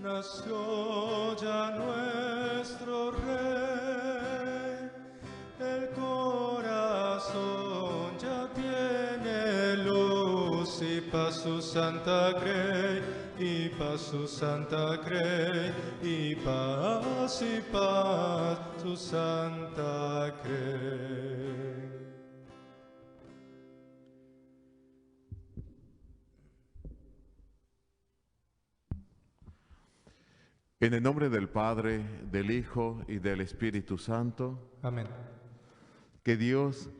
nació ya nuestro Rey, el corazón ya tiene luz y paz su Santa Grey, y paz su Santa Grey, y paz su Santa Grey. En el nombre del Padre, del Hijo y del Espíritu Santo. Amén. Que Dios,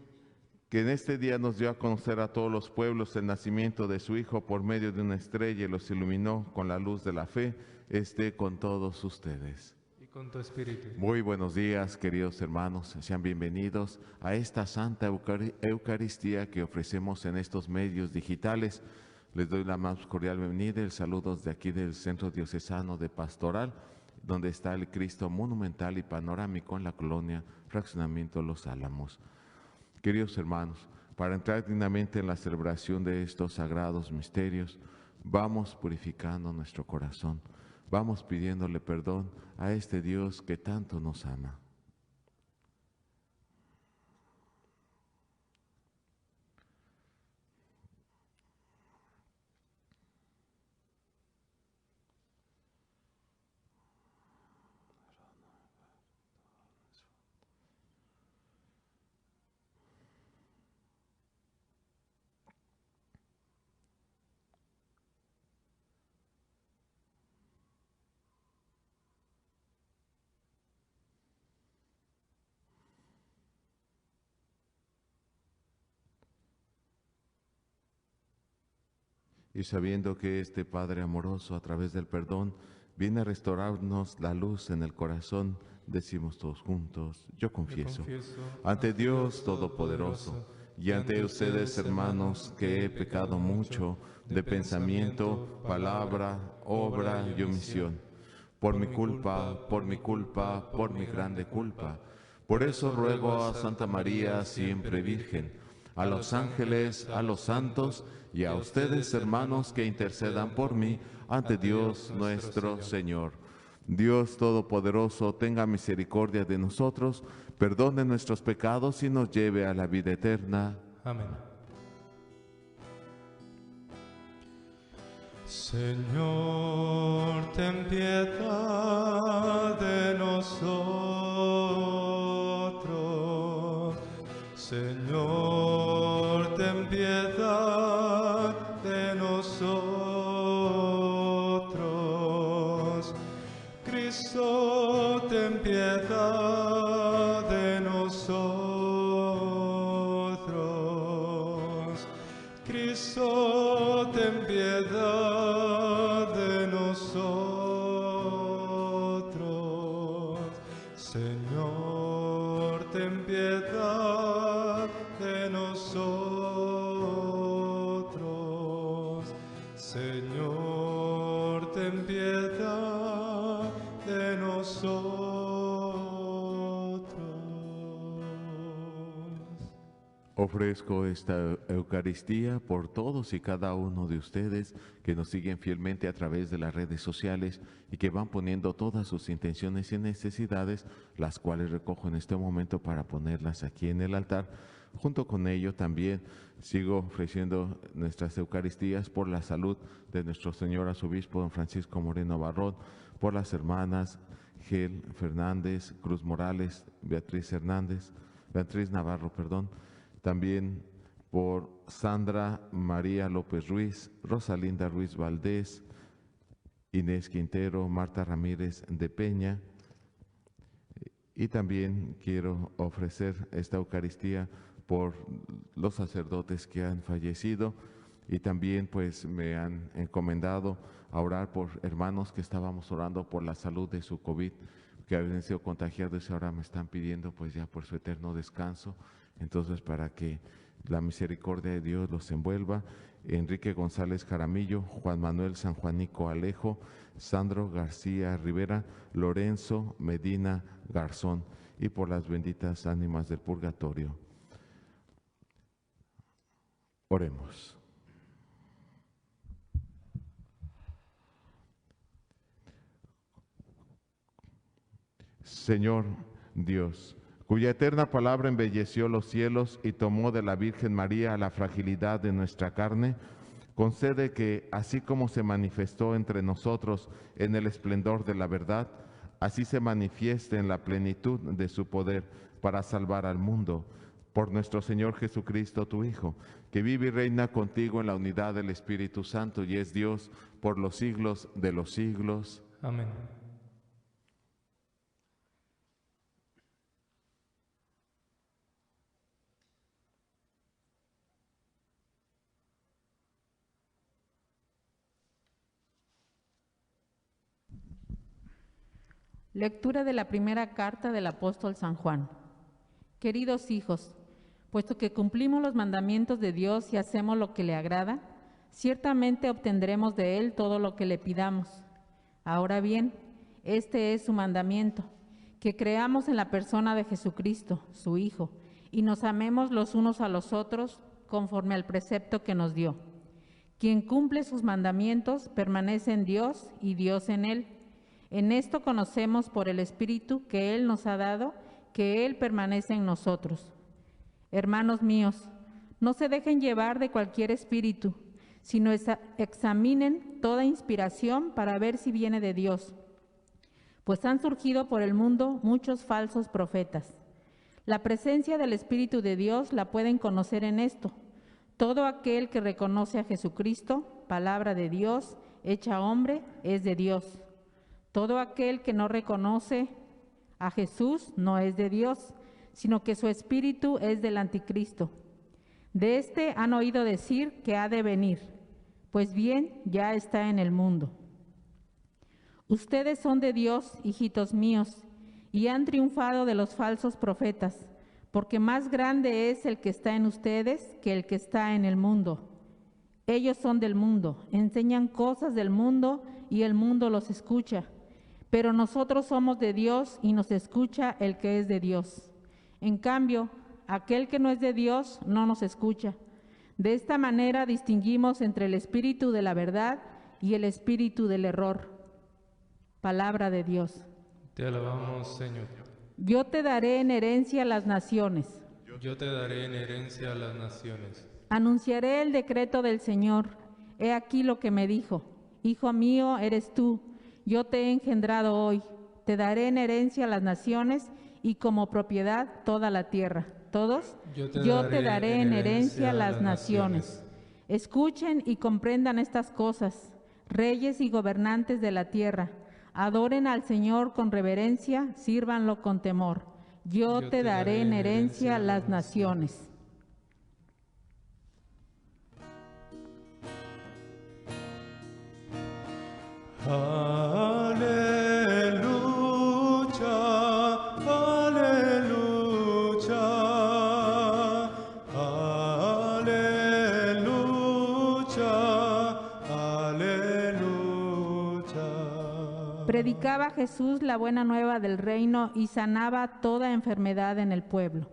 que en este día nos dio a conocer a todos los pueblos el nacimiento de su Hijo por medio de una estrella y los iluminó con la luz de la fe, esté con todos ustedes. Y con tu espíritu. Muy buenos días, queridos hermanos. Sean bienvenidos a esta Santa Eucaristía que ofrecemos en estos medios digitales. Les doy la más cordial bienvenida y el saludo desde aquí del Centro Diocesano de Pastoral, donde está el Cristo monumental y panorámico en la colonia Fraccionamiento Los Álamos. Queridos hermanos, para entrar dignamente en la celebración de estos sagrados misterios, vamos purificando nuestro corazón, vamos pidiéndole perdón a este Dios que tanto nos ama. Y sabiendo que este Padre amoroso, a través del perdón, viene a restaurarnos la luz en el corazón, decimos todos juntos: yo confieso ante Dios Todopoderoso y ante ustedes, hermanos, que he pecado mucho de pensamiento, palabra, obra y omisión. Por mi culpa, por mi culpa, por mi grande culpa. Por eso ruego a Santa María, siempre Virgen, a los ángeles, a los santos y a ustedes, hermanos, que intercedan por mí ante Dios nuestro Señor. Dios Todopoderoso, tenga misericordia de nosotros, perdone nuestros pecados y nos lleve a la vida eterna. Amén. Señor, ten piedad de nosotros. Señor, ten piedad de nosotros. Cristo, ten piedad de nosotros. Cristo, ten piedad de nosotros. Señor, ten piedad de nosotros. Señor, ten piedad de nosotros. Ofrezco esta Eucaristía por todos y cada uno de ustedes que nos siguen fielmente a través de las redes sociales y que van poniendo todas sus intenciones y necesidades, las cuales recojo en este momento para ponerlas aquí en el altar. Junto con ello también sigo ofreciendo nuestras Eucaristías por la salud de nuestro Señor Arzobispo don Francisco Moreno Barrón, por las hermanas Gel Fernández, Cruz Morales, Beatriz Navarro, también por Sandra María López Ruiz, Rosalinda Ruiz Valdés, Inés Quintero, Marta Ramírez de Peña. Y también quiero ofrecer esta Eucaristía por los sacerdotes que han fallecido y también pues me han encomendado a orar por hermanos que estábamos orando por la salud de su COVID, que habían sido contagiados y ahora me están pidiendo pues ya por su eterno descanso. Entonces, para que la misericordia de Dios los envuelva: Enrique González Jaramillo, Juan Manuel Sanjuanico Alejo, Sandro García Rivera, Lorenzo Medina Garzón, y por las benditas ánimas del purgatorio. Oremos. Señor Dios, cuya eterna palabra embelleció los cielos y tomó de la Virgen María la fragilidad de nuestra carne, concede que, así como se manifestó entre nosotros en el esplendor de la verdad, así se manifieste en la plenitud de su poder para salvar al mundo. Por nuestro Señor Jesucristo, tu Hijo, que vive y reina contigo en la unidad del Espíritu Santo y es Dios por los siglos de los siglos. Amén. Lectura de la primera carta del apóstol San Juan. Queridos hijos, puesto que cumplimos los mandamientos de Dios y hacemos lo que le agrada, ciertamente obtendremos de Él todo lo que le pidamos. Ahora bien, este es su mandamiento, que creamos en la persona de Jesucristo, su Hijo, y nos amemos los unos a los otros conforme al precepto que nos dio. Quien cumple sus mandamientos permanece en Dios y Dios en él. En esto conocemos por el Espíritu que Él nos ha dado, que Él permanece en nosotros. Hermanos míos, no se dejen llevar de cualquier espíritu, sino examinen toda inspiración para ver si viene de Dios, pues han surgido por el mundo muchos falsos profetas. La presencia del Espíritu de Dios la pueden conocer en esto. Todo aquel que reconoce a Jesucristo, palabra de Dios, hecha hombre, es de Dios. Todo aquel que no reconoce a Jesús no es de Dios, sino que su espíritu es del anticristo. De éste han oído decir que ha de venir, pues bien, ya está en el mundo. Ustedes son de Dios, hijitos míos, y han triunfado de los falsos profetas, porque más grande es el que está en ustedes que el que está en el mundo. Ellos son del mundo, enseñan cosas del mundo y el mundo los escucha. Pero nosotros somos de Dios y nos escucha el que es de Dios. En cambio, aquel que no es de Dios no nos escucha. De esta manera distinguimos entre el espíritu de la verdad y el espíritu del error. Palabra de Dios. Te alabamos, Señor. Yo te daré en herencia las naciones. Yo te daré en herencia a las naciones. Anunciaré el decreto del Señor. He aquí lo que me dijo. Hijo mío eres tú. Yo te he engendrado hoy, te daré en herencia a las naciones y como propiedad toda la tierra. ¿Todos? Yo te daré en herencia a las naciones. Escuchen y comprendan estas cosas, reyes y gobernantes de la tierra. Adoren al Señor con reverencia, sírvanlo con temor. Yo te daré en herencia a las naciones. Aleluya, aleluya, aleluya, aleluya. Predicaba Jesús la buena nueva del reino y sanaba toda enfermedad en el pueblo.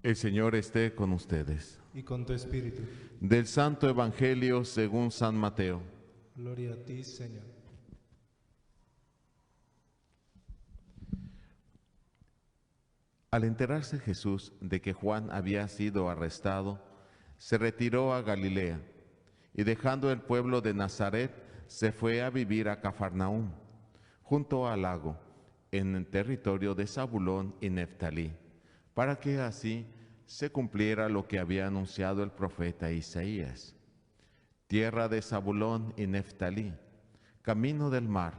El Señor esté con ustedes. Y con tu espíritu. Del Santo Evangelio según San Mateo. Gloria a ti, Señor. Al enterarse Jesús de que Juan había sido arrestado, se retiró a Galilea y dejando el pueblo de Nazaret, se fue a vivir a Cafarnaúm, junto al lago, en el territorio de Zabulón y Neftalí, para que así se cumpliera lo que había anunciado el profeta Isaías. Tierra de Zabulón y Neftalí, camino del mar,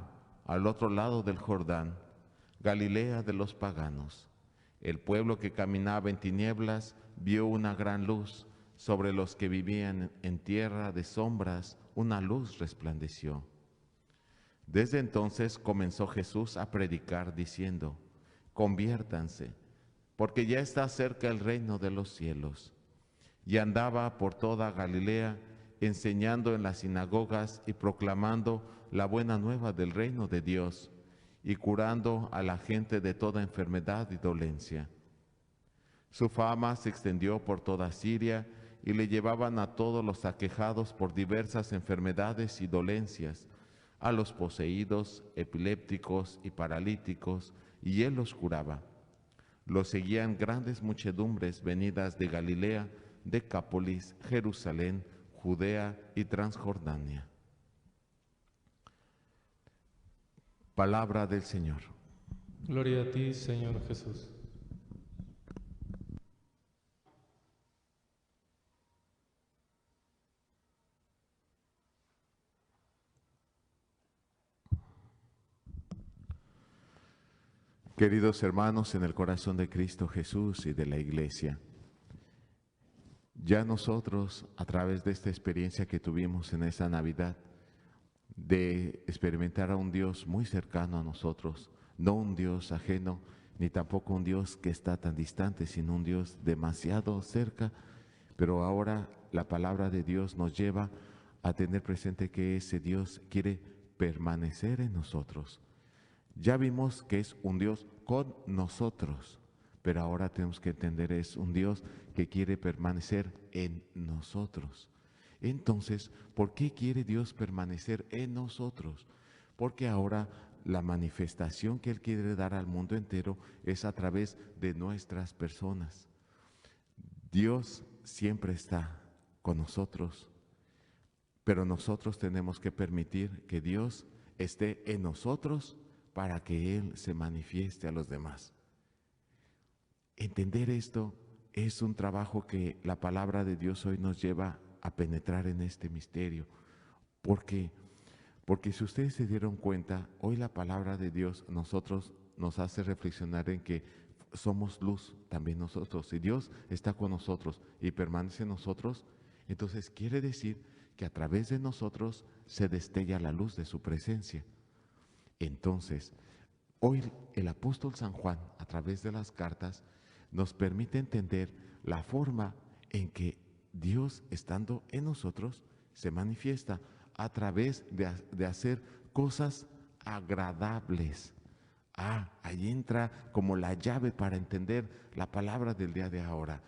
al otro lado del Jordán, Galilea de los paganos. El pueblo que caminaba en tinieblas vio una gran luz. Sobre los que vivían en tierra de sombras, una luz resplandeció. Desde entonces comenzó Jesús a predicar diciendo: conviértanse, porque ya está cerca el reino de los cielos. y andaba por toda Galilea, enseñando en las sinagogas y proclamando la buena nueva del reino de Dios, y curando a la gente de toda enfermedad y dolencia. Su fama se extendió por toda Siria, y le llevaban a todos los aquejados por diversas enfermedades y dolencias, a los poseídos, epilépticos y paralíticos, y él los curaba. Los seguían grandes muchedumbres venidas de Galilea, Decápolis, Jerusalén, Judea y Transjordania. Palabra del Señor. Gloria a ti, Señor Jesús. Queridos hermanos, en el corazón de Cristo Jesús y de la Iglesia, ya nosotros, a través de esta experiencia que tuvimos en esa Navidad, de experimentar a un Dios muy cercano a nosotros, no un Dios ajeno, ni tampoco un Dios que está tan distante, sino un Dios demasiado cerca, pero ahora la palabra de Dios nos lleva a tener presente que ese Dios quiere permanecer en nosotros. Ya vimos que es un Dios con nosotros, pero ahora tenemos que entender es un Dios que quiere permanecer en nosotros. Entonces, ¿por qué quiere Dios permanecer en nosotros? Porque ahora la manifestación que Él quiere dar al mundo entero es a través de nuestras personas. Dios siempre está con nosotros, pero nosotros tenemos que permitir que Dios esté en nosotros para que Él se manifieste a los demás. Entender esto es un trabajo que la palabra de Dios hoy nos lleva a penetrar en este misterio. Porque si ustedes se dieron cuenta, hoy la palabra de Dios nos hace reflexionar en que somos luz también nosotros. Si Dios está con nosotros y permanece en nosotros, entonces quiere decir que a través de nosotros se destella la luz de su presencia. Entonces, hoy el apóstol San Juan, a través de las cartas, nos permite entender la forma en que Dios, estando en nosotros, se manifiesta a través de hacer cosas agradables. Ahí entra como la llave para entender la palabra del día de ahora.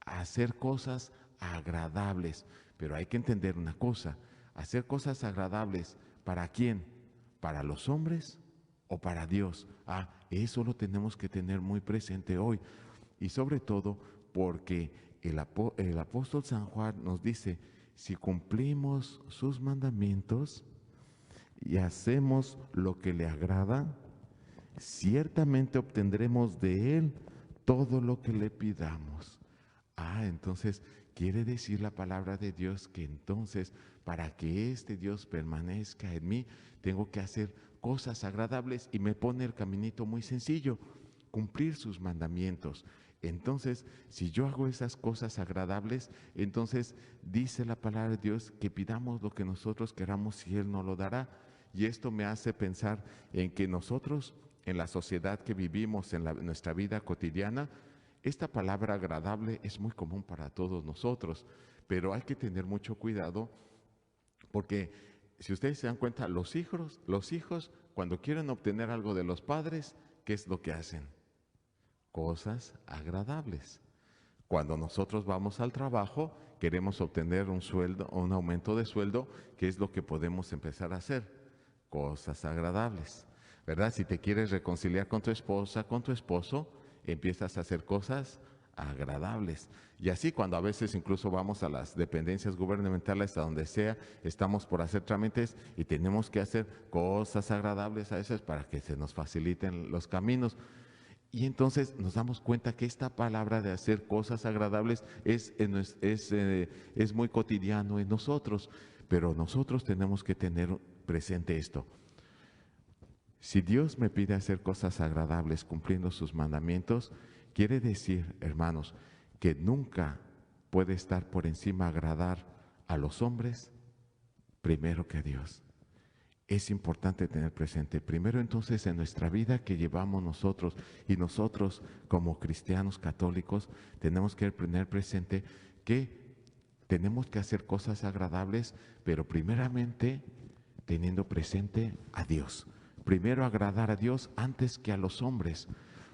Hacer cosas agradables. Pero hay que entender una cosa, hacer cosas agradables, ¿para quién? ¿Para los hombres o para Dios? Eso lo tenemos que tener muy presente hoy. Y sobre todo porque el apóstol San Juan nos dice, si cumplimos sus mandamientos y hacemos lo que le agrada, ciertamente obtendremos de Él todo lo que le pidamos. Entonces quiere decir la palabra de Dios que entonces para que este Dios permanezca en mí, tengo que hacer cosas agradables y me pone el caminito muy sencillo, cumplir sus mandamientos. Entonces, si yo hago esas cosas agradables, entonces dice la palabra de Dios que pidamos lo que nosotros queramos y Él nos lo dará. Y esto me hace pensar en que nosotros, en la sociedad que vivimos, en nuestra vida cotidiana, esta palabra agradable es muy común para todos nosotros, pero hay que tener mucho cuidado porque si ustedes se dan cuenta, los hijos cuando quieren obtener algo de los padres, ¿qué es lo que hacen? Cosas agradables. Cuando nosotros vamos al trabajo, queremos obtener un sueldo o un aumento de sueldo, ¿qué es lo que podemos empezar a hacer? Cosas agradables, ¿verdad? Si te quieres reconciliar con tu esposa, con tu esposo, empiezas a hacer cosas agradables. Y así cuando a veces incluso vamos a las dependencias gubernamentales, a donde sea, estamos por hacer trámites y tenemos que hacer cosas agradables a veces para que se nos faciliten los caminos. Y entonces nos damos cuenta que esta palabra de hacer cosas agradables es muy cotidiano en nosotros, pero nosotros tenemos que tener presente esto. Si Dios me pide hacer cosas agradables cumpliendo sus mandamientos, quiere decir, hermanos, que nunca puede estar por encima agradar a los hombres primero que a Dios. Es importante tener presente, primero entonces en nuestra vida que llevamos nosotros, y nosotros como cristianos católicos tenemos que tener presente que tenemos que hacer cosas agradables, pero primeramente teniendo presente a Dios. Primero agradar a Dios antes que a los hombres,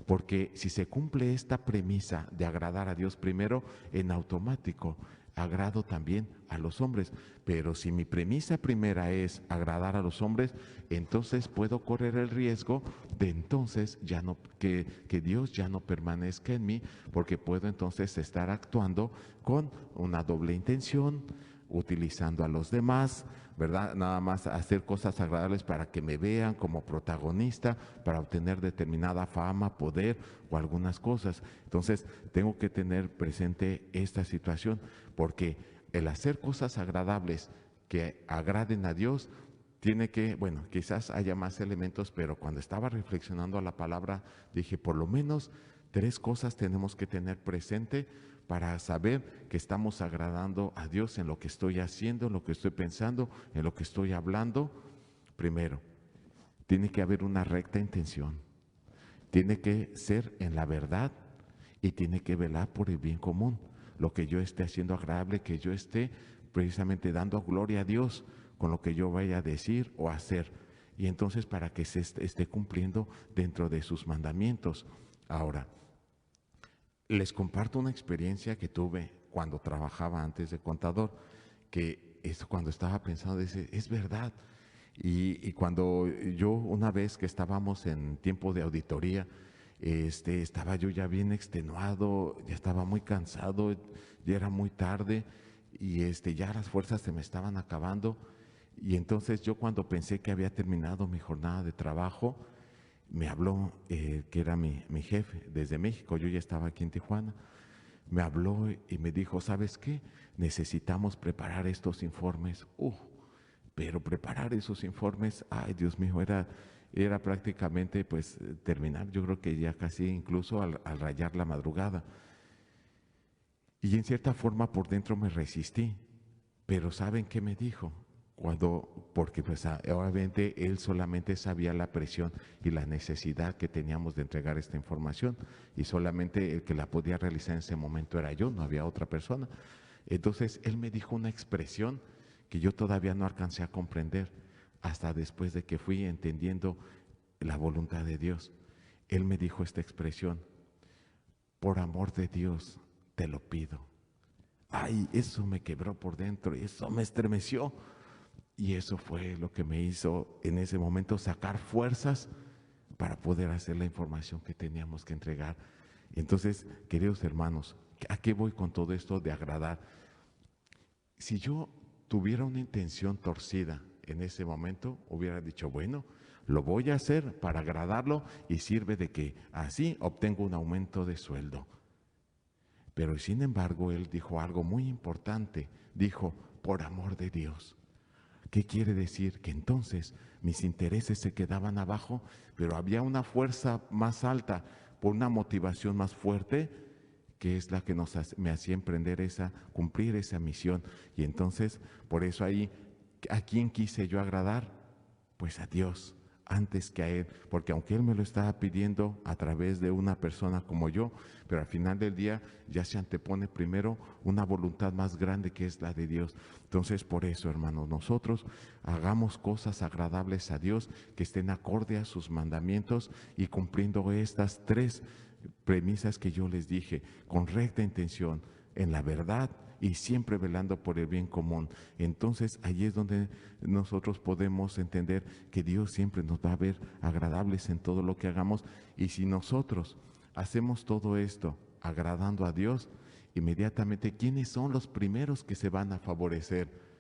porque si se cumple esta premisa de agradar a Dios primero, en automático agrado también a los hombres. Pero si mi premisa primera es agradar a los hombres, entonces puedo correr el riesgo de entonces ya no, que Dios ya no permanezca en mí, porque puedo entonces estar actuando con una doble intención, utilizando a los demás, ¿verdad? Nada más hacer cosas agradables para que me vean como protagonista, para obtener determinada fama, poder o algunas cosas. Entonces, tengo que tener presente esta situación, porque el hacer cosas agradables que agraden a Dios, tiene que, bueno, quizás haya más elementos, pero cuando estaba reflexionando a la palabra, dije, por lo menos 3 cosas tenemos que tener presente para saber que estamos agradando a Dios en lo que estoy haciendo, en lo que estoy pensando, en lo que estoy hablando. Primero, tiene que haber una recta intención, tiene que ser en la verdad y tiene que velar por el bien común. Lo que yo esté haciendo agradable, que yo esté precisamente dando gloria a Dios con lo que yo vaya a decir o hacer. Y entonces para que se esté cumpliendo dentro de sus mandamientos. Ahora, les comparto una experiencia que tuve cuando trabajaba antes de contador, que es cuando estaba pensando, dice, es verdad. Y cuando yo, una vez que estábamos en tiempo de auditoría, estaba yo ya bien extenuado, ya estaba muy cansado, ya era muy tarde y ya las fuerzas se me estaban acabando. Y entonces yo, cuando pensé que había terminado mi jornada de trabajo, me habló, que era mi jefe desde México, yo ya estaba aquí en Tijuana, me habló y me dijo, ¿sabes qué? Necesitamos preparar estos informes. Pero preparar esos informes, ay Dios mío, era prácticamente pues terminar, yo creo que ya casi incluso al rayar la madrugada. Y en cierta forma por dentro me resistí, pero ¿saben qué me dijo? Porque pues obviamente él solamente sabía la presión y la necesidad que teníamos de entregar esta información, y solamente el que la podía realizar en ese momento era yo, no había otra persona. Entonces él me dijo una expresión que yo todavía no alcancé a comprender hasta después de que fui entendiendo la voluntad de Dios. Él me dijo esta expresión: por amor de Dios te lo pido. Ay, eso me quebró por dentro, eso me estremeció. Y eso fue lo que me hizo en ese momento sacar fuerzas para poder hacer la información que teníamos que entregar. Entonces, queridos hermanos, ¿a qué voy con todo esto de agradar? Si yo tuviera una intención torcida en ese momento, hubiera dicho, bueno, lo voy a hacer para agradarlo y sirve de que así obtengo un aumento de sueldo. Pero sin embargo, él dijo algo muy importante, dijo, por amor de Dios. ¿Qué quiere decir? Que entonces mis intereses se quedaban abajo, pero había una fuerza más alta, por una motivación más fuerte, que es la que me hacía emprender cumplir esa misión. Y entonces, por eso ahí, ¿a quién quise yo agradar? Pues a Dios, antes que a Él, porque aunque Él me lo estaba pidiendo a través de una persona como yo, pero al final del día ya se antepone primero una voluntad más grande, que es la de Dios. Entonces, por eso, hermanos, nosotros hagamos cosas agradables a Dios, que estén acorde a sus mandamientos y cumpliendo estas 3 premisas que yo les dije, con recta intención, en la verdad y siempre velando por el bien común. Entonces ahí es donde nosotros podemos entender que Dios siempre nos va a ver agradables en todo lo que hagamos. Y si nosotros hacemos todo esto agradando a Dios, inmediatamente, ¿quiénes son los primeros que se van a favorecer?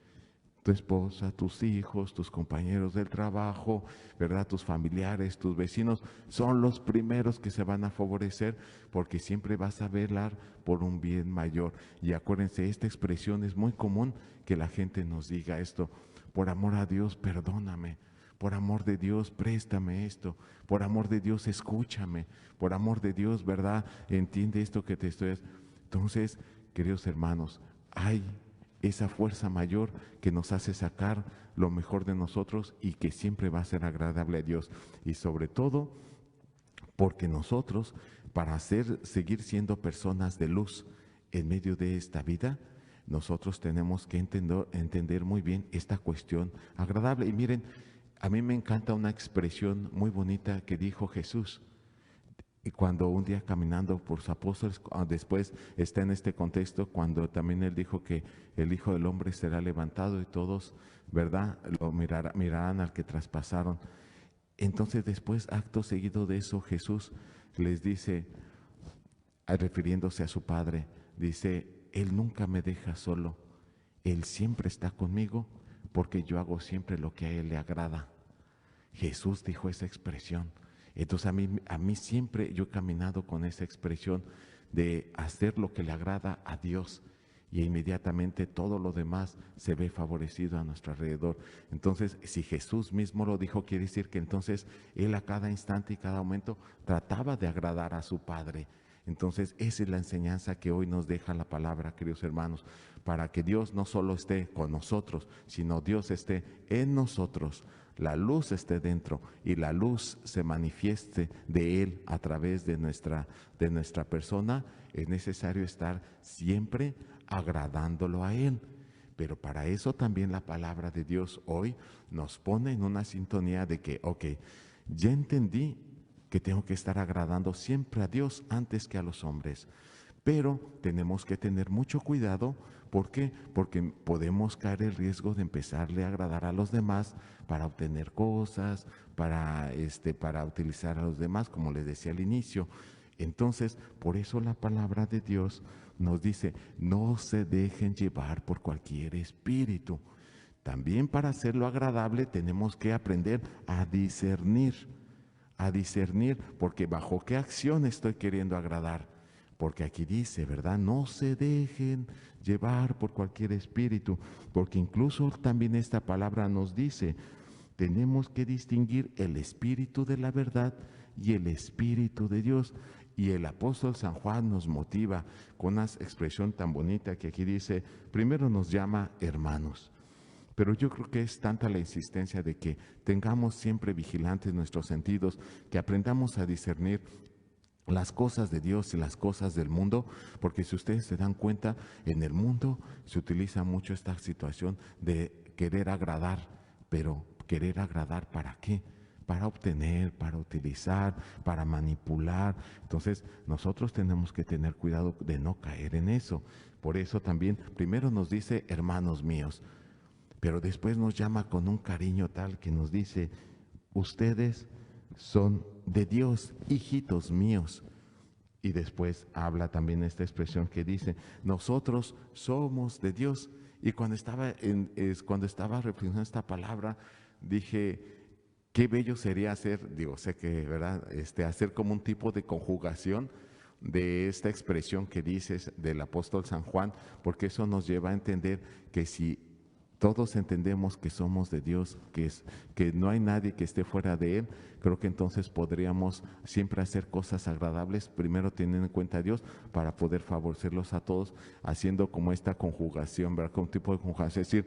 Tu esposa, tus hijos, tus compañeros del trabajo, ¿verdad? Tus familiares, tus vecinos, son los primeros que se van a favorecer, porque siempre vas a velar por un bien mayor. Y acuérdense, esta expresión es muy común, que la gente nos diga esto: por amor a Dios, perdóname. Por amor de Dios, préstame esto. Por amor de Dios, escúchame. Por amor de Dios, ¿verdad? Entiende esto que te estoy... Entonces, queridos hermanos, hay esa fuerza mayor que nos hace sacar lo mejor de nosotros y que siempre va a ser agradable a Dios. Y sobre todo, porque nosotros, para seguir siendo personas de luz en medio de esta vida, nosotros tenemos que entender muy bien esta cuestión agradable. Y miren, a mí me encanta una expresión muy bonita que dijo Jesús. Y cuando un día caminando por sus apóstoles, después está en este contexto, cuando también él dijo que el Hijo del Hombre será levantado y todos, ¿verdad?, lo mirarán al que traspasaron. Entonces después, acto seguido de eso, Jesús les dice, refiriéndose a su Padre, dice, Él nunca me deja solo, Él siempre está conmigo porque yo hago siempre lo que a Él le agrada. Jesús dijo esa expresión. Entonces a mí siempre yo he caminado con esa expresión de hacer lo que le agrada a Dios y inmediatamente todo lo demás se ve favorecido a nuestro alrededor. Entonces, si Jesús mismo lo dijo, quiere decir que entonces Él a cada instante y cada momento trataba de agradar a su Padre. Entonces, esa es la enseñanza que hoy nos deja la palabra, queridos hermanos, para que Dios no solo esté con nosotros, sino Dios esté en nosotros, la luz esté dentro y la luz se manifieste de Él a través de nuestra persona. Es necesario estar siempre agradándolo a Él. Pero para eso también la palabra de Dios hoy nos pone en una sintonía de que, ya entendí que tengo que estar agradando siempre a Dios antes que a los hombres. Pero tenemos que tener mucho cuidado. ¿Por qué? Porque podemos caer el riesgo de empezarle a agradar a los demás para obtener cosas, para utilizar a los demás, como les decía al inicio. Entonces, por eso la palabra de Dios nos dice, no se dejen llevar por cualquier espíritu. También para hacerlo agradable tenemos que aprender a discernir, porque bajo qué acción estoy queriendo agradar. Porque aquí dice, ¿verdad? No se dejen llevar por cualquier espíritu, porque incluso también esta palabra nos dice, tenemos que distinguir el espíritu de la verdad y el espíritu de Dios. Y el apóstol San Juan nos motiva con una expresión tan bonita que aquí dice, primero nos llama hermanos. Pero yo creo que es tanta la insistencia de que tengamos siempre vigilantes nuestros sentidos, que aprendamos a discernir las cosas de Dios y las cosas del mundo, porque si ustedes se dan cuenta, en el mundo se utiliza mucho esta situación de querer agradar, pero querer agradar ¿para qué? Para obtener, para utilizar, para manipular. Entonces nosotros tenemos que tener cuidado de no caer en eso. Por eso también primero nos dice hermanos míos, pero después nos llama con un cariño tal que nos dice, ustedes son de Dios, hijitos míos. Y después habla también esta expresión que dice, nosotros somos de Dios. Y cuando estaba reflexionando esta palabra, dije, qué bello sería hacer, sé que, ¿verdad? Hacer como un tipo de conjugación de esta expresión que dices del apóstol San Juan, porque eso nos lleva a entender que si todos entendemos que somos de Dios, que no hay nadie que esté fuera de Él, creo que entonces podríamos siempre hacer cosas agradables, primero teniendo en cuenta a Dios para poder favorecerlos a todos, haciendo como esta conjugación, ¿verdad? Como un tipo de conjugación, es decir,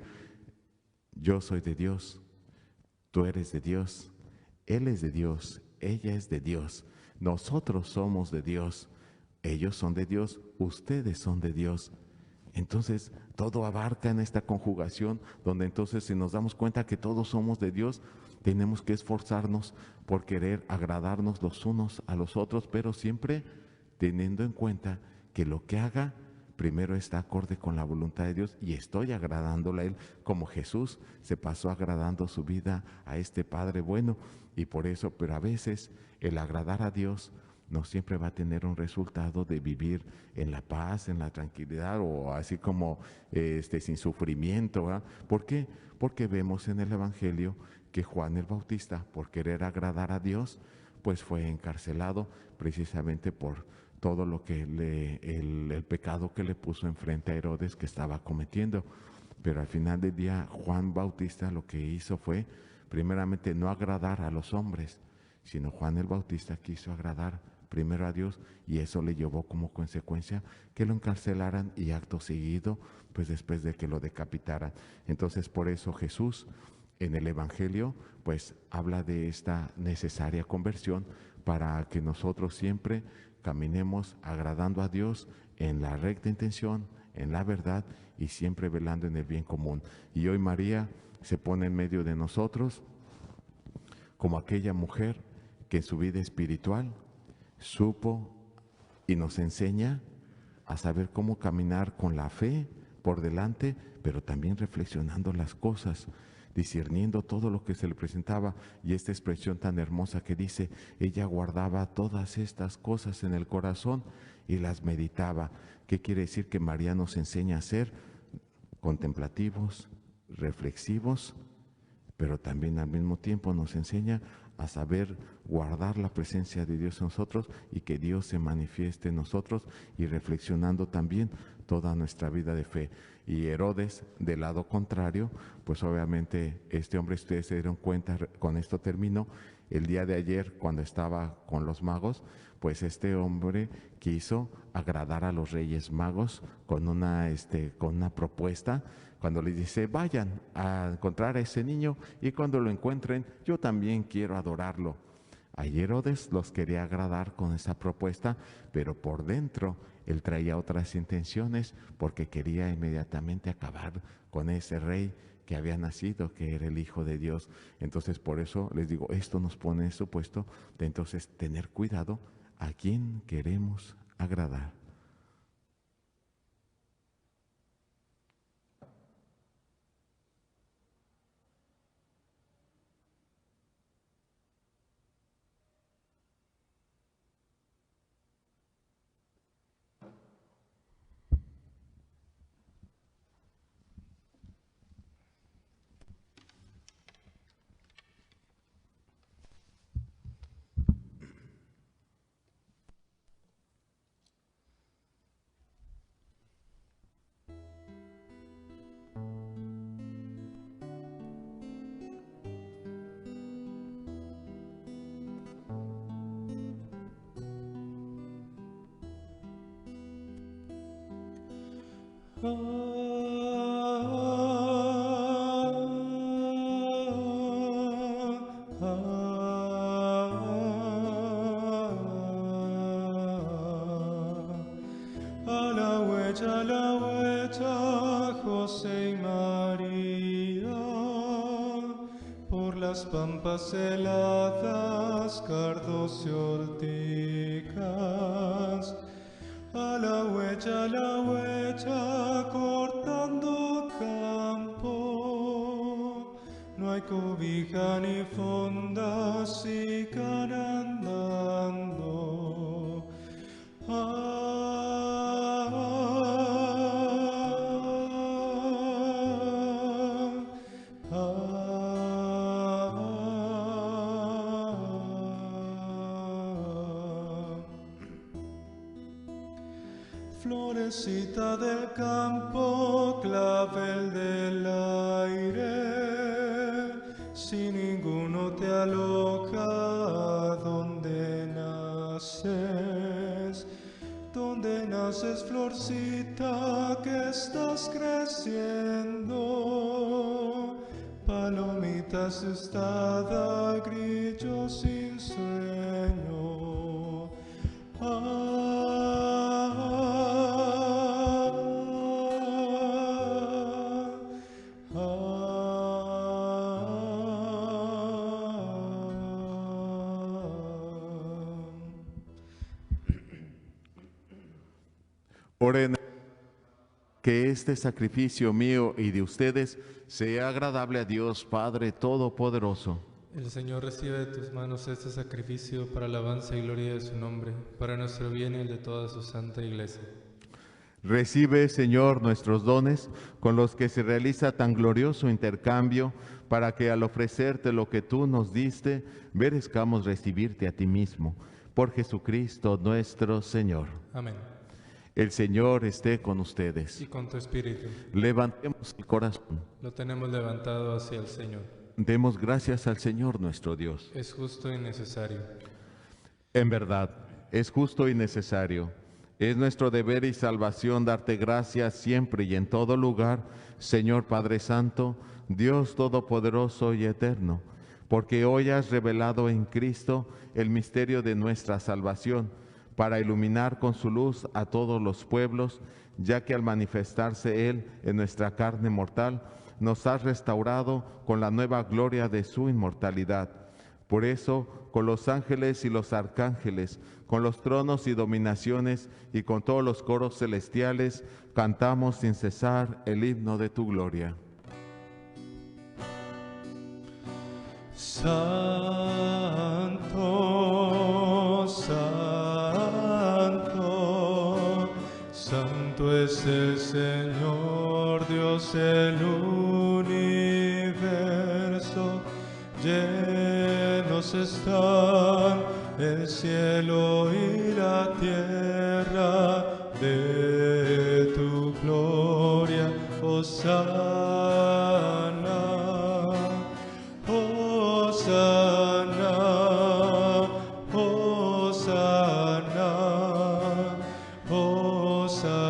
yo soy de Dios, tú eres de Dios, Él es de Dios, ella es de Dios, nosotros somos de Dios, ellos son de Dios, ustedes son de Dios. Entonces, todo abarca en esta conjugación, donde entonces si nos damos cuenta que todos somos de Dios, tenemos que esforzarnos por querer agradarnos los unos a los otros, pero siempre teniendo en cuenta que lo que haga primero está acorde con la voluntad de Dios y estoy agradándole a Él, como Jesús se pasó agradando su vida a este Padre bueno. Y por eso, pero a veces el agradar a Dios no siempre va a tener un resultado de vivir en la paz, en la tranquilidad o así como sin sufrimiento, ¿verdad? ¿Por qué? Porque vemos en el Evangelio que Juan el Bautista, por querer agradar a Dios, pues fue encarcelado precisamente por todo lo que el pecado que le puso enfrente a Herodes que estaba cometiendo. Pero al final del día, Juan Bautista lo que hizo fue, primeramente, no agradar a los hombres, sino Juan el Bautista quiso agradar primero a Dios y eso le llevó como consecuencia que lo encarcelaran y acto seguido, pues después de que lo decapitaran. Entonces por eso Jesús en el Evangelio pues habla de esta necesaria conversión para que nosotros siempre caminemos agradando a Dios en la recta intención, en la verdad y siempre velando en el bien común. Y hoy María se pone en medio de nosotros como aquella mujer que en su vida espiritual supo y nos enseña a saber cómo caminar con la fe por delante, pero también reflexionando las cosas, discerniendo todo lo que se le presentaba. Y esta expresión tan hermosa que dice, ella guardaba todas estas cosas en el corazón y las meditaba. ¿Qué quiere decir? Que María nos enseña a ser contemplativos, reflexivos, pero también al mismo tiempo nos enseña a saber guardar la presencia de Dios en nosotros y que Dios se manifieste en nosotros, y reflexionando también toda nuestra vida de fe. Y Herodes, del lado contrario, pues obviamente este hombre, ustedes se dieron cuenta, con esto termino, el día de ayer cuando estaba con los magos, pues este hombre quiso agradar a los Reyes Magos con una propuesta. Cuando les dice, vayan a encontrar a ese niño y cuando lo encuentren, yo también quiero adorarlo. A Herodes los quería agradar con esa propuesta, pero por dentro él traía otras intenciones porque quería inmediatamente acabar con ese rey que había nacido, que era el Hijo de Dios. Entonces, por eso les digo, esto nos pone en supuesto de entonces tener cuidado a quién queremos agradar. A la huella, José y María, por las pampas heladas, cardos y ortigas. A la huella, cortando campo, no hay cobija ni fonda, sigan andando. Florecita del campo, clavel del aire, si ninguno te aloja, ¿dónde naces? ¿Dónde naces, florcita, que estás creciendo? Palomita asustada, grillo sin sueño. Oren que este sacrificio mío y de ustedes sea agradable a Dios Padre Todopoderoso. El Señor recibe de tus manos este sacrificio para alabanza y gloria de su nombre, para nuestro bien y el de toda su santa Iglesia. Recibe, Señor, nuestros dones con los que se realiza tan glorioso intercambio, para que al ofrecerte lo que tú nos diste, merezcamos recibirte a ti mismo. Por Jesucristo nuestro Señor. Amén. El Señor esté con ustedes. Y con tu espíritu. Levantemos el corazón. Lo tenemos levantado hacia el Señor. Demos gracias al Señor nuestro Dios. Es justo y necesario. En verdad, es justo y necesario. Es nuestro deber y salvación darte gracias siempre y en todo lugar, Señor Padre Santo, Dios Todopoderoso y Eterno, porque hoy has revelado en Cristo el misterio de nuestra salvación, para iluminar con su luz a todos los pueblos, ya que al manifestarse Él en nuestra carne mortal, nos has restaurado con la nueva gloria de su inmortalidad. Por eso, con los ángeles y los arcángeles, con los tronos y dominaciones y con todos los coros celestiales, cantamos sin cesar el himno de tu gloria. Santo, santo, santo es el Señor, Dios del universo. Llenos están el cielo y la tierra de tu gloria, Hosana, Hosana, Hosana, Hosana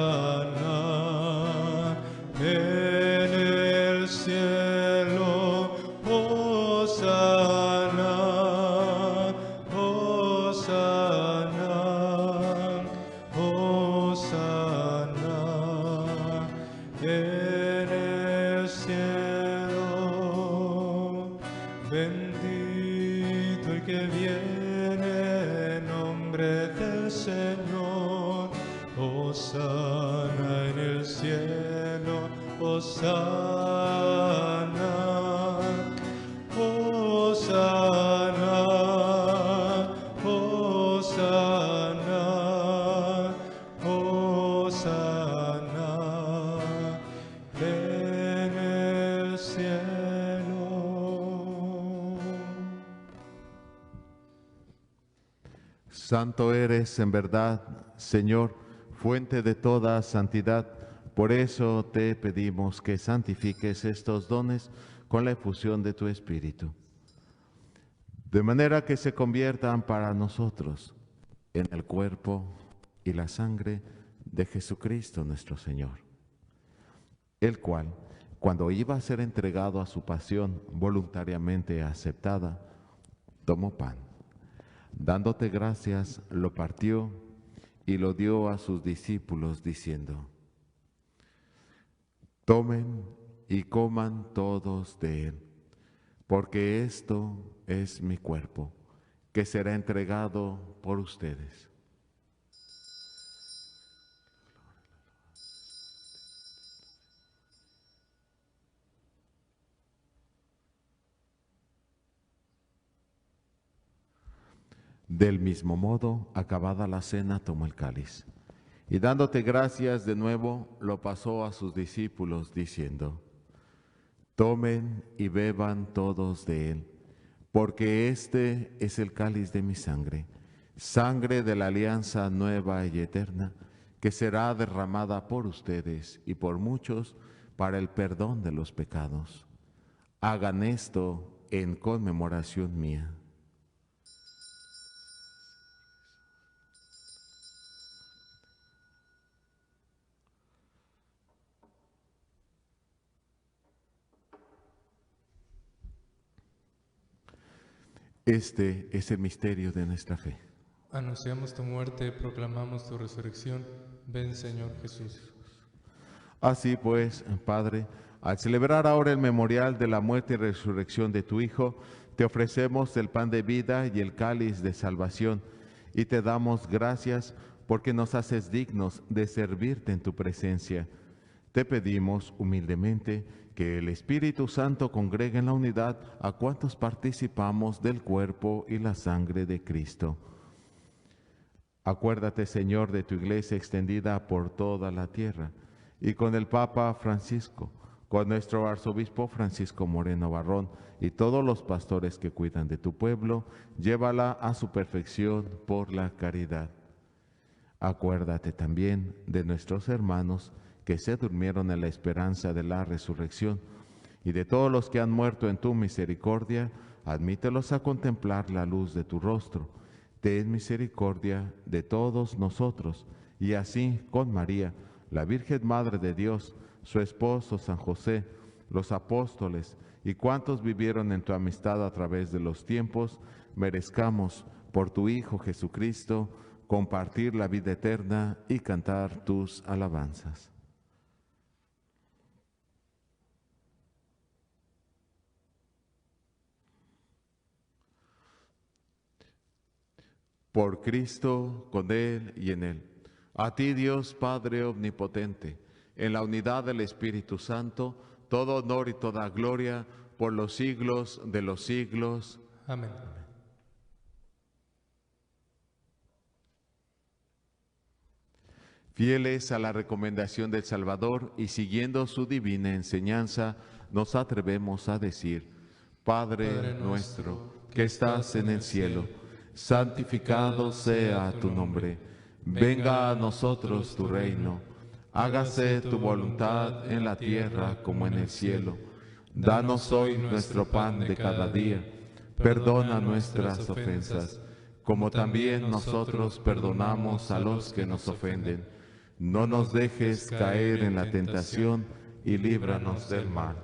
en el cielo, Hosana, Hosana, Hosana en el cielo. Bendito el que viene en nombre del Señor. Hosana en el cielo, Hosana, Hosana, Hosana, Hosana en el cielo. Santo eres en verdad, Señor, fuente de toda santidad. Por eso te pedimos que santifiques estos dones con la efusión de tu Espíritu, de manera que se conviertan para nosotros en el cuerpo y la sangre de Jesucristo nuestro Señor, el cual, cuando iba a ser entregado a su pasión voluntariamente aceptada, tomó pan. Dándote gracias, lo partió y lo dio a sus discípulos, diciendo: tomen y coman todos de él, porque esto es mi cuerpo, que será entregado por ustedes. Del mismo modo, acabada la cena, tomó el cáliz, y dándote gracias de nuevo, lo pasó a sus discípulos, diciendo: tomen y beban todos de él, porque este es el cáliz de mi sangre, sangre de la alianza nueva y eterna, que será derramada por ustedes y por muchos para el perdón de los pecados. Hagan esto en conmemoración mía. Este es el misterio de nuestra fe. Anunciamos tu muerte, proclamamos tu resurrección. Ven, Señor Jesús. Así pues, Padre, al celebrar ahora el memorial de la muerte y resurrección de tu Hijo, te ofrecemos el pan de vida y el cáliz de salvación, y te damos gracias porque nos haces dignos de servirte en tu presencia. Te pedimos humildemente que el Espíritu Santo congregue en la unidad a cuantos participamos del cuerpo y la sangre de Cristo. Acuérdate, Señor, de tu iglesia extendida por toda la tierra, y con el Papa Francisco, con nuestro arzobispo Francisco Moreno Barrón y todos los pastores que cuidan de tu pueblo, llévala a su perfección por la caridad. Acuérdate también de nuestros hermanos que se durmieron en la esperanza de la resurrección, y de todos los que han muerto en tu misericordia, admítelos a contemplar la luz de tu rostro. Ten misericordia de todos nosotros, y así con María, la Virgen Madre de Dios, su esposo San José, los apóstoles y cuantos vivieron en tu amistad a través de los tiempos, merezcamos por tu Hijo Jesucristo compartir la vida eterna y cantar tus alabanzas. Por Cristo, con Él y en Él. A ti, Dios Padre Omnipotente, en la unidad del Espíritu Santo, todo honor y toda gloria por los siglos de los siglos. Amén. Fieles a la recomendación del Salvador y siguiendo su divina enseñanza, nos atrevemos a decir: Padre nuestro, que estás en el cielo, santificado sea tu nombre. Venga a nosotros tu reino. Hágase tu voluntad en la tierra como en el cielo. Danos hoy nuestro pan de cada día. Perdona nuestras ofensas, como también nosotros perdonamos a los que nos ofenden. No nos dejes caer en la tentación y líbranos del mal.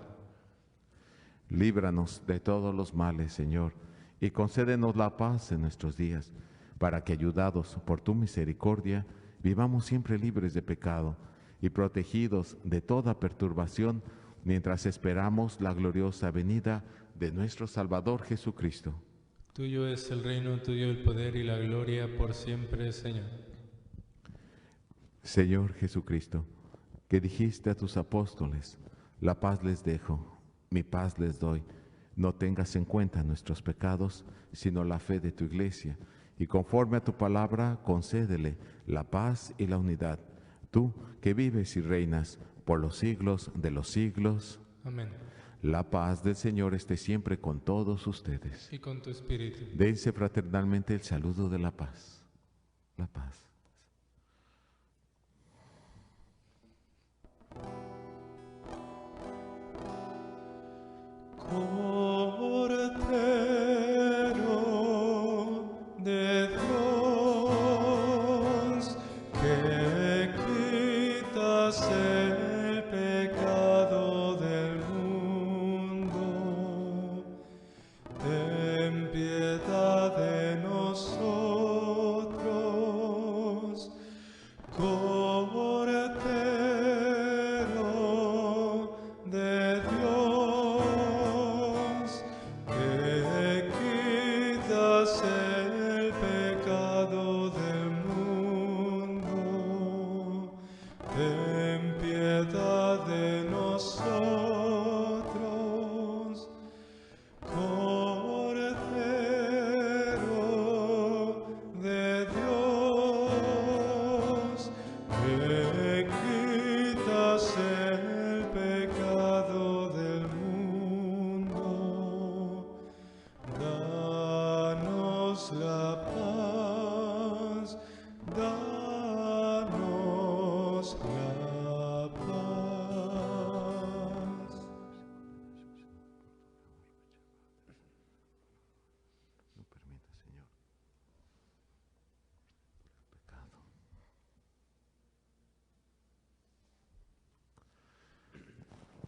Líbranos de todos los males, Señor, y concédenos la paz en nuestros días, para que, ayudados por tu misericordia, vivamos siempre libres de pecado y protegidos de toda perturbación, mientras esperamos la gloriosa venida de nuestro Salvador Jesucristo. Tuyo es el reino, tuyo el poder y la gloria por siempre, Señor. Señor Jesucristo, que dijiste a tus apóstoles: la paz les dejo, mi paz les doy. No tengas en cuenta nuestros pecados, sino la fe de tu Iglesia, y conforme a tu palabra, concédele la paz y la unidad. Tú, que vives y reinas por los siglos de los siglos. Amén. La paz del Señor esté siempre con todos ustedes. Y con tu espíritu. Dense fraternalmente el saludo de la paz. La paz. Cordero de Dios, que quitas el pecado del mundo, ten piedad de nosotros. Cordero de Dios, que quitas el pecado del mundo, ten piedad de nosotros. Cordero de Dios, que quitas el pecado del mundo, danos la paz, danos la paz. No permita, Señor, pecado.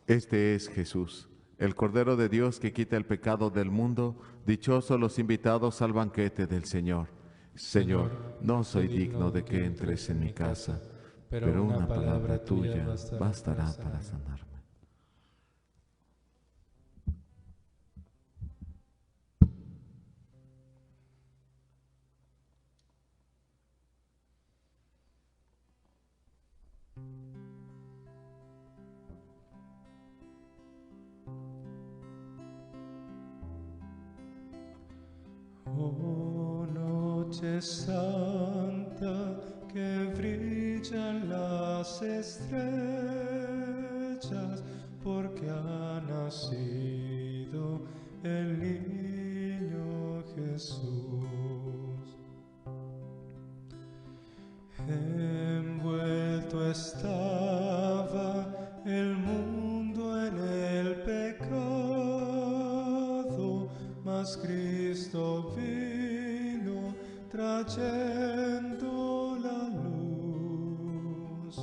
Este es Jesús, el Cordero de Dios que quita el pecado del mundo. Dichosos los invitados al banquete del Señor. Señor, no soy digno de que entres en mi casa, pero una palabra tuya bastará para sanarme. Oh, noche santa, que brillan las estrellas, porque ha nacido el niño Jesús. Envuelto estaba el mundo en el pecado, mas Cristo vino trayendo la luz,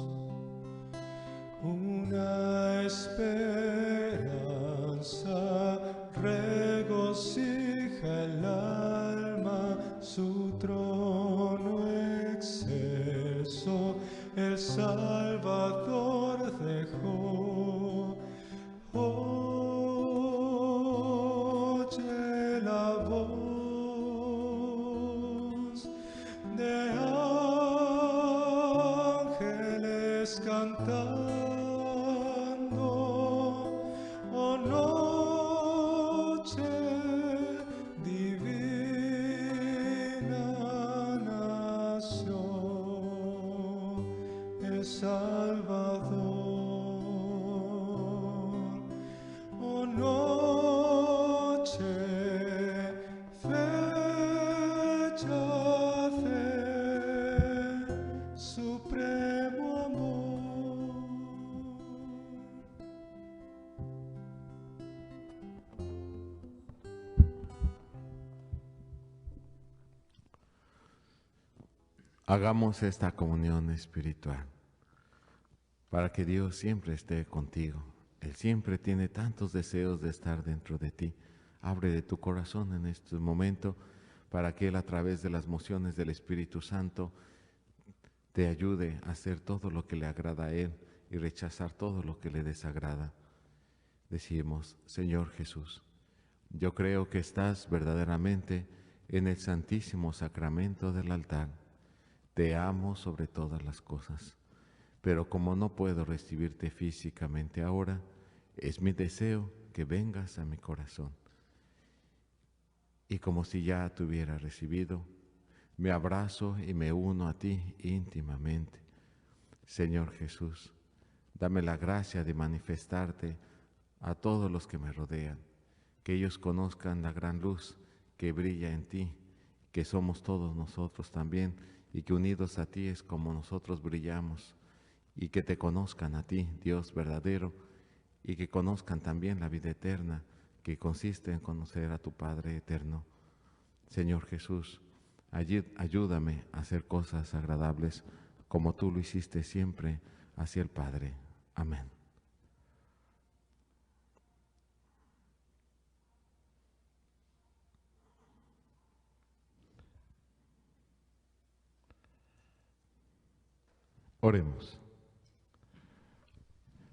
una esperanza regocija el alma, su trono Salvador dejó. Oye la voz de ángeles cantando, oh noche divina nació el Salvador. Oh noche, fecha de supremo amor. Hagamos esta comunión espiritual para que Dios siempre esté contigo. Él siempre tiene tantos deseos de estar dentro de ti. Abre de tu corazón en este momento para que Él, a través de las mociones del Espíritu Santo, te ayude a hacer todo lo que le agrada a Él y rechazar todo lo que le desagrada. Decimos: Señor Jesús, yo creo que estás verdaderamente en el santísimo sacramento del altar. Te amo sobre todas las cosas, pero como no puedo recibirte físicamente ahora, es mi deseo que vengas a mi corazón. Y como si ya te hubiera recibido, me abrazo y me uno a ti íntimamente. Señor Jesús, dame la gracia de manifestarte a todos los que me rodean, que ellos conozcan la gran luz que brilla en ti, que somos todos nosotros también, y que unidos a ti es como nosotros brillamos, y que te conozcan a ti, Dios verdadero, y que conozcan también la vida eterna, que consiste en conocer a tu Padre eterno. Señor Jesús, ayúdame a hacer cosas agradables como tú lo hiciste siempre hacia el Padre. Amén. Oremos.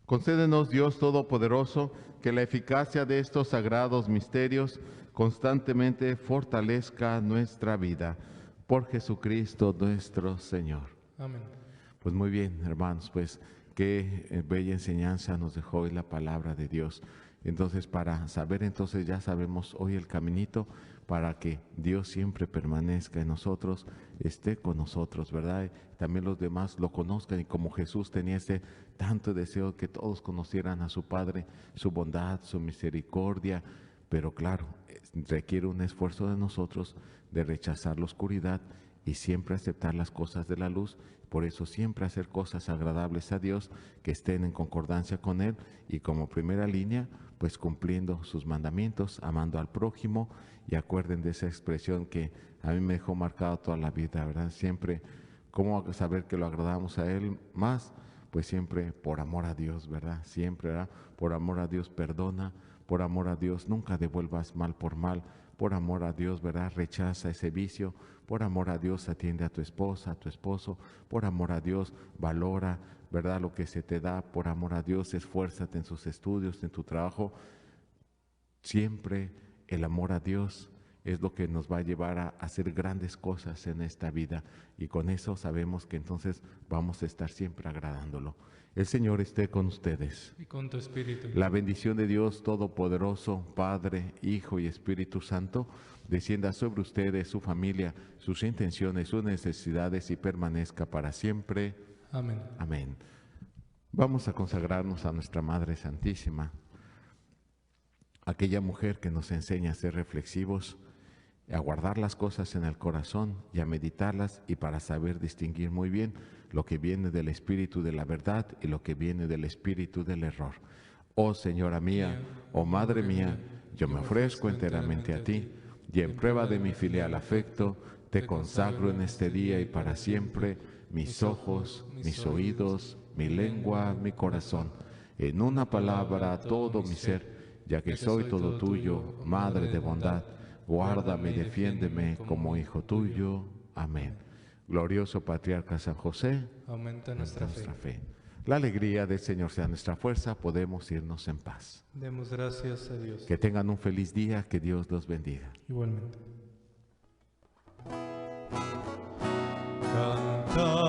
Concédenos, Dios Todopoderoso, que la eficacia de estos sagrados misterios constantemente fortalezca nuestra vida. Por Jesucristo nuestro Señor. Amén. Pues muy bien, hermanos, pues qué bella enseñanza nos dejó hoy la palabra de Dios. Entonces, para saber, entonces ya sabemos hoy el caminito para que Dios siempre permanezca en nosotros, esté con nosotros, ¿verdad? Y también los demás lo conozcan, y como Jesús tenía ese tanto deseo que todos conocieran a su Padre, su bondad, su misericordia, pero claro, requiere un esfuerzo de nosotros de rechazar la oscuridad y siempre aceptar las cosas de la luz. Por eso siempre hacer cosas agradables a Dios, que estén en concordancia con Él, y como primera línea, pues cumpliendo sus mandamientos, amando al prójimo. Y acuerden de esa expresión que a mí me dejó marcado toda la vida, ¿verdad? Siempre, ¿cómo saber que lo agradamos a Él más? Pues siempre por amor a Dios, ¿verdad? Siempre, ¿verdad? Por amor a Dios perdona, por amor a Dios nunca devuelvas mal por mal, por amor a Dios, ¿verdad? Rechaza ese vicio, por amor a Dios atiende a tu esposa, a tu esposo, por amor a Dios valora, ¿verdad? Lo que se te da, por amor a Dios esfuérzate en sus estudios, en tu trabajo. Siempre el amor a Dios es lo que nos va a llevar a hacer grandes cosas en esta vida, y con eso sabemos que entonces vamos a estar siempre agradándolo. El Señor esté con ustedes. Y con tu espíritu. La bendición de Dios Todopoderoso, Padre, Hijo y Espíritu Santo, descienda sobre ustedes, su familia, sus intenciones, sus necesidades, y permanezca para siempre. Amén. Amén. Vamos a consagrarnos a nuestra Madre Santísima, aquella mujer que nos enseña a ser reflexivos, a guardar las cosas en el corazón y a meditarlas, y para saber distinguir muy bien lo que viene del espíritu de la verdad y lo que viene del espíritu del error. Oh Señora mía, oh Madre mía, yo me ofrezco enteramente a ti, y en prueba de mi filial afecto, te consagro en este día y para siempre mis ojos, mis oídos, mi lengua, mi corazón, en una palabra todo mi ser, ya que soy todo tuyo, Madre de bondad. Guárdame y defiéndeme como hijo tuyo. Amén. Glorioso Patriarca San José, aumenta nuestra fe. fe. La alegría del Señor sea nuestra fuerza, podemos irnos en paz. Demos gracias a Dios. Que tengan un feliz día, que Dios los bendiga. Igualmente. Canta